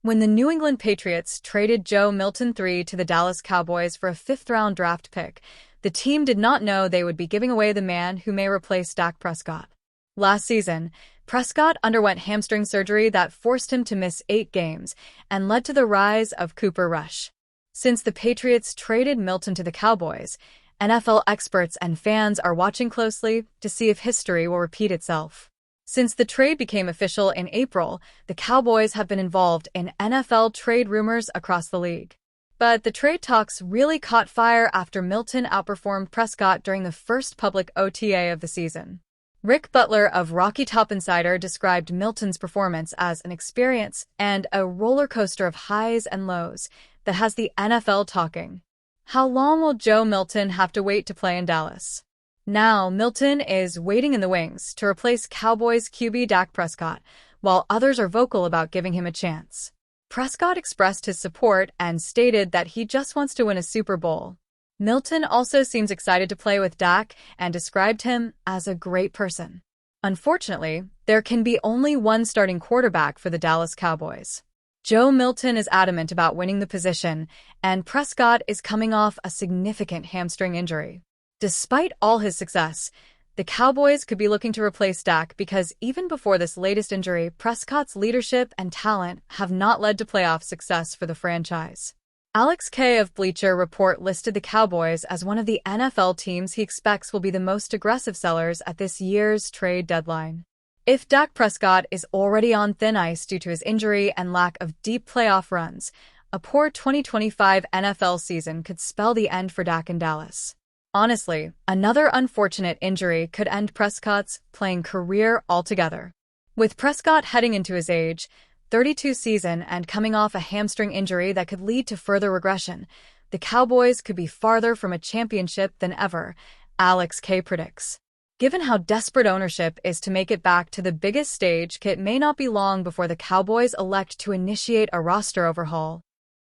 When the New England Patriots traded Joe Milton III to the Dallas Cowboys for a fifth-round draft pick, the team did not know they would be giving away the man who may replace Dak Prescott. Last season, Prescott underwent hamstring surgery that forced him to miss 8 games and led to the rise of Cooper Rush. Since the Patriots traded Milton to the Cowboys, NFL experts and fans are watching closely to see if history will repeat itself. Since the trade became official in April, the Cowboys have been involved in NFL trade rumors across the league. But the trade talks really caught fire after Milton outperformed Prescott during the first public OTA of the season. Rick Butler of Rocky Top Insider described Milton's performance as an experience and a roller coaster of highs and lows that has the NFL talking. How long will Joe Milton have to wait to play in Dallas? Now, Milton is waiting in the wings to replace Cowboys QB Dak Prescott, while others are vocal about giving him a chance. Prescott expressed his support and stated that he just wants to win a Super Bowl. Milton also seems excited to play with Dak and described him as a great person. Unfortunately, there can be only one starting quarterback for the Dallas Cowboys. Joe Milton is adamant about winning the position, and Prescott is coming off a significant hamstring injury. Despite all his success, the Cowboys could be looking to replace Dak because even before this latest injury, Prescott's leadership and talent have not led to playoff success for the franchise. Alex Kay of Bleacher Report listed the Cowboys as one of the NFL teams he expects will be the most aggressive sellers at this year's trade deadline. If Dak Prescott is already on thin ice due to his injury and lack of deep playoff runs, a poor 2025 NFL season could spell the end for Dak in Dallas. Honestly, another unfortunate injury could end Prescott's playing career altogether. With Prescott heading into his age 32 season and coming off a hamstring injury that could lead to further regression, the Cowboys could be farther from a championship than ever, Alex Kay predicts. Given how desperate ownership is to make it back to the biggest stage, it may not be long before the Cowboys elect to initiate a roster overhaul.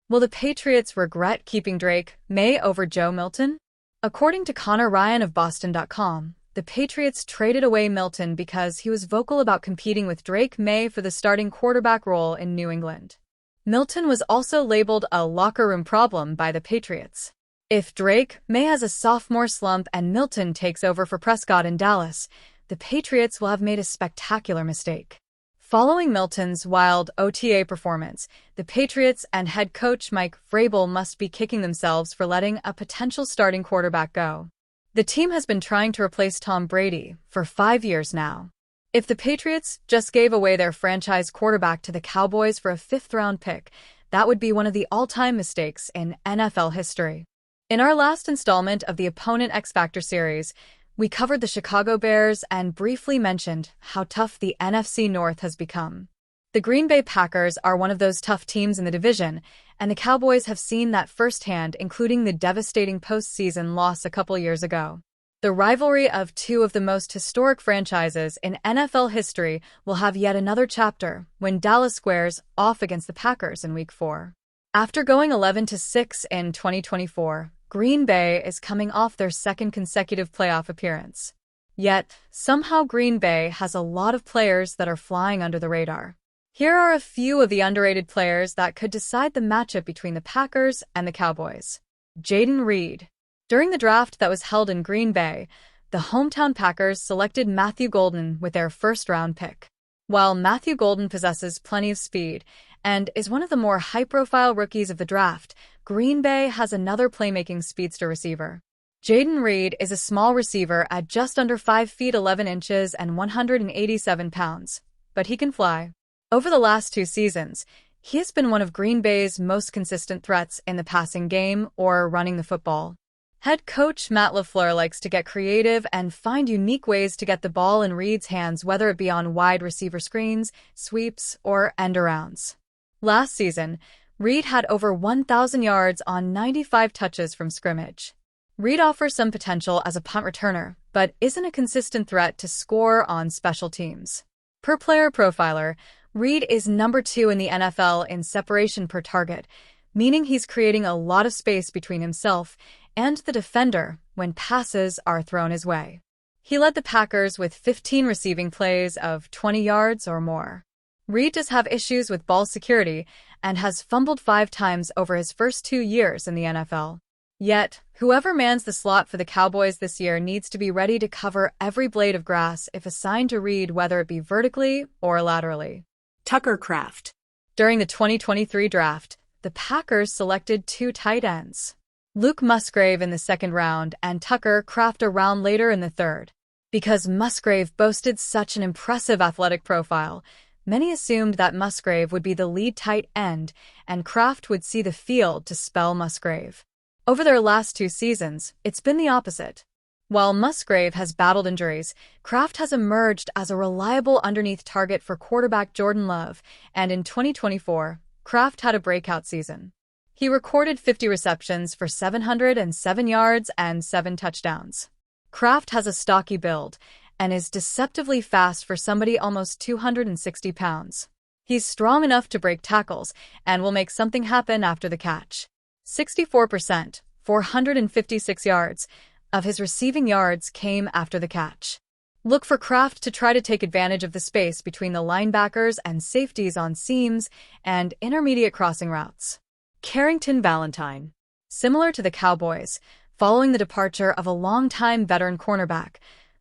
Will the Patriots regret keeping Drake May over Joe Milton? According to Connor Ryan of Boston.com, the Patriots traded away Milton because he was vocal about competing with Drake May for the starting quarterback role in New England. Milton was also labeled a locker room problem by the Patriots. If Drake May has a sophomore slump and Milton takes over for Prescott in Dallas, the Patriots will have made a spectacular mistake. Following Milton's wild OTA performance, the Patriots and head coach Mike Vrabel must be kicking themselves for letting a potential starting quarterback go. The team has been trying to replace Tom Brady for 5 years now. If the Patriots just gave away their franchise quarterback to the Cowboys for a fifth-round pick, that would be one of the all-time mistakes in NFL history. In our last installment of the Opponent X Factor series, we covered the Chicago Bears and briefly mentioned how tough the NFC North has become. The Green Bay Packers are one of those tough teams in the division, and the Cowboys have seen that firsthand, including the devastating postseason loss a couple years ago. The rivalry of two of the most historic franchises in NFL history will have yet another chapter when Dallas squares off against the Packers in Week 4. After going 11-6 in 2024, Green Bay is coming off their second consecutive playoff appearance. Yet, somehow Green Bay has a lot of players that are flying under the radar. Here are a few of the underrated players that could decide the matchup between the Packers and the Cowboys. Jayden Reed. During the draft that was held in Green Bay, the hometown Packers selected Matthew Golden with their first-round pick. While Matthew Golden possesses plenty of speed and is one of the more high-profile rookies of the draft, Green Bay has another playmaking speedster receiver. Jayden Reed is a small receiver at just under 5 feet 11 inches and 187 pounds, but he can fly. Over the last 2 seasons, he has been one of Green Bay's most consistent threats in the passing game or running the football. Head coach Matt LaFleur likes to get creative and find unique ways to get the ball in Reed's hands, whether it be on wide receiver screens, sweeps, or end-arounds. Last season, Reed had over 1,000 yards on 95 touches from scrimmage. Reed offers some potential as a punt returner, but isn't a consistent threat to score on special teams. Per Player Profiler, Reed is number 2 in the NFL in separation per target, meaning he's creating a lot of space between himself and the defender when passes are thrown his way. He led the Packers with 15 receiving plays of 20 yards or more. Reed does have issues with ball security and has fumbled 5 times over his first 2 years in the NFL. Yet, whoever mans the slot for the Cowboys this year needs to be ready to cover every blade of grass if assigned to Reed, whether it be vertically or laterally. Tucker Kraft. During the 2023 draft, the Packers selected 2 tight ends, Luke Musgrave in the second round and Tucker Kraft a round later in the third. Because Musgrave boasted such an impressive athletic profile, many assumed that Musgrave would be the lead tight end and Kraft would see the field to spell Musgrave. Over their last 2 seasons, it's been the opposite. While Musgrave has battled injuries, Kraft has emerged as a reliable underneath target for quarterback Jordan Love, and in 2024, Kraft had a breakout season. He recorded 50 receptions for 707 yards and 7 touchdowns. Kraft has a stocky build and is deceptively fast for somebody almost 260 pounds. He's strong enough to break tackles and will make something happen after the catch. 64%, 456 yards, of his receiving yards came after the catch. Look for Kraft to try to take advantage of the space between the linebackers and safeties on seams and intermediate crossing routes. Carrington Valentine. Similar to the Cowboys, following the departure of a longtime veteran cornerback,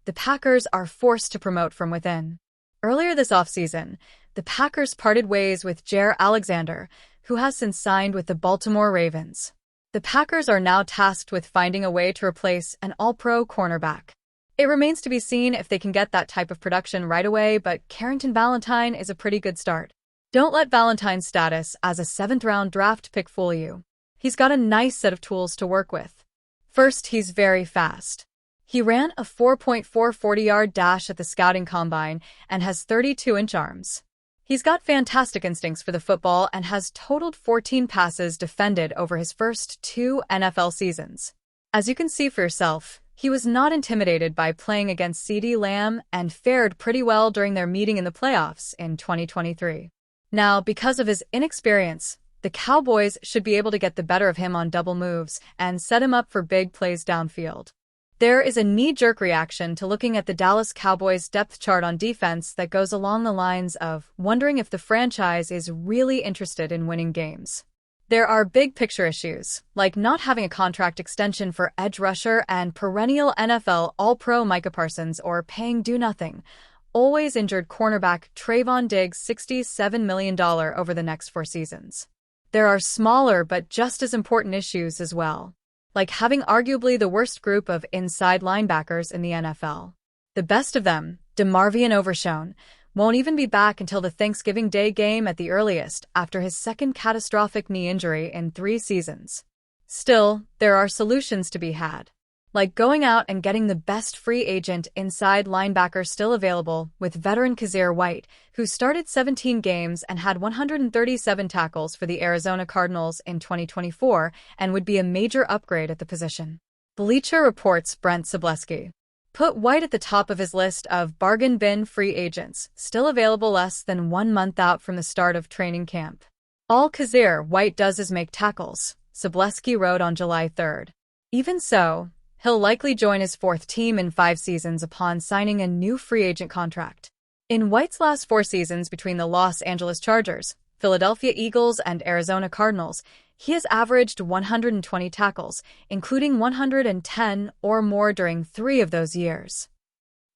the Packers are forced to promote from within. Earlier this offseason, the Packers parted ways with Jaire Alexander, who has since signed with the Baltimore Ravens. The Packers are now tasked with finding a way to replace an all-pro cornerback. It remains to be seen if they can get that type of production right away, but Carrington Valentine is a pretty good start. Don't let Valentine's status as a 7th-round draft pick fool you. He's got a nice set of tools to work with. First, he's very fast. He ran a 4.4 40-yard dash at the scouting combine and has 32-inch arms. He's got fantastic instincts for the football and has totaled 14 passes defended over his first 2 NFL seasons. As you can see for yourself, he was not intimidated by playing against CeeDee Lamb and fared pretty well during their meeting in the playoffs in 2023. Now, because of his inexperience, the Cowboys should be able to get the better of him on double moves and set him up for big plays downfield. There is a knee-jerk reaction to looking at the Dallas Cowboys depth chart on defense that goes along the lines of wondering if the franchise is really interested in winning games. There are big-picture issues, like not having a contract extension for edge rusher and perennial NFL All-Pro Micah Parsons or paying do-nothing, always injured cornerback Trayvon Diggs $67 million over the next 4 seasons. There are smaller but just as important issues as well, like having arguably the worst group of inside linebackers in the NFL. The best of them, DeMarvion Overshown, won't even be back until the Thanksgiving Day game at the earliest after his second catastrophic knee injury in 3 seasons. Still, there are solutions to be had, like going out and getting the best free agent inside linebacker still available with veteran Kazir White, who started 17 games and had 137 tackles for the Arizona Cardinals in 2024 and would be a major upgrade at the position. Bleacher Report's Brent Sobleski put White at the top of his list of bargain bin free agents, still available less than 1 month out from the start of training camp. All Kazir White does is make tackles, Sobleski wrote on July 3rd. Even so, he'll likely join his 4th team in 5 seasons upon signing a new free agent contract. In White's last 4 seasons between the Los Angeles Chargers, Philadelphia Eagles, and Arizona Cardinals, he has averaged 120 tackles, including 110 or more during 3 of those years.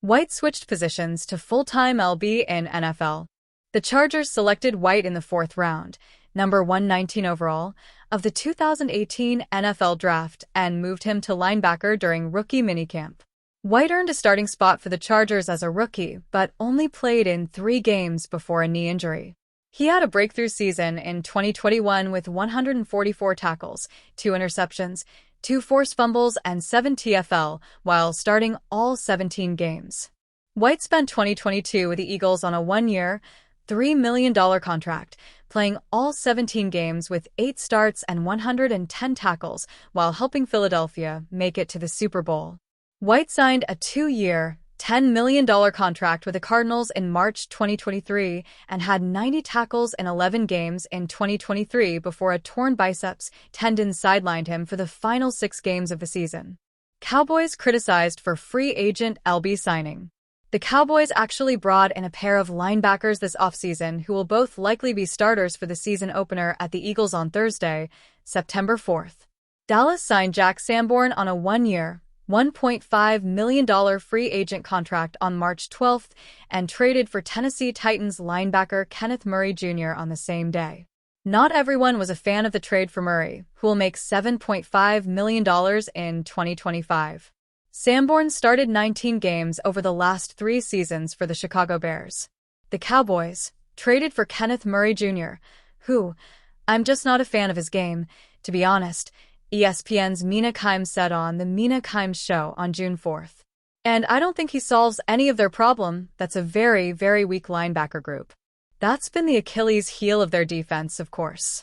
White switched positions to full-time LB in NFL. The Chargers selected White in the 4th round, number 119 overall, of the 2018 NFL Draft and moved him to linebacker during rookie minicamp. White earned a starting spot for the Chargers as a rookie, but only played in 3 games before a knee injury. He had a breakthrough season in 2021 with 144 tackles, 2 interceptions, 2 forced fumbles, and 7 TFL, while starting all 17 games. White spent 2022 with the Eagles on a 1-year, $3 million contract, playing all 17 games with 8 starts and 110 tackles while helping Philadelphia make it to the Super Bowl. White signed a 2-year, $10 million contract with the Cardinals in March 2023 and had 90 tackles in 11 games in 2023 before a torn biceps tendon sidelined him for the final 6 games of the season. Cowboys criticized for free agent LB signing. The Cowboys actually brought in a pair of linebackers this offseason who will both likely be starters for the season opener at the Eagles on Thursday, September 4th. Dallas signed Jack Sanborn on a one-year, $1.5 million free agent contract on March 12th and traded for Tennessee Titans linebacker Kenneth Murray Jr. on the same day. Not everyone was a fan of the trade for Murray, who will make $7.5 million in 2025. Sanborn started 19 games over the last 3 seasons for the Chicago Bears. The Cowboys traded for Kenneth Murray Jr., who, I'm just not a fan of his game, to be honest, ESPN's Mina Kimes said on The Mina Kimes Show on June 4th. And I don't think he solves any of their problem. That's a very, very weak linebacker group. That's been the Achilles heel of their defense, of course.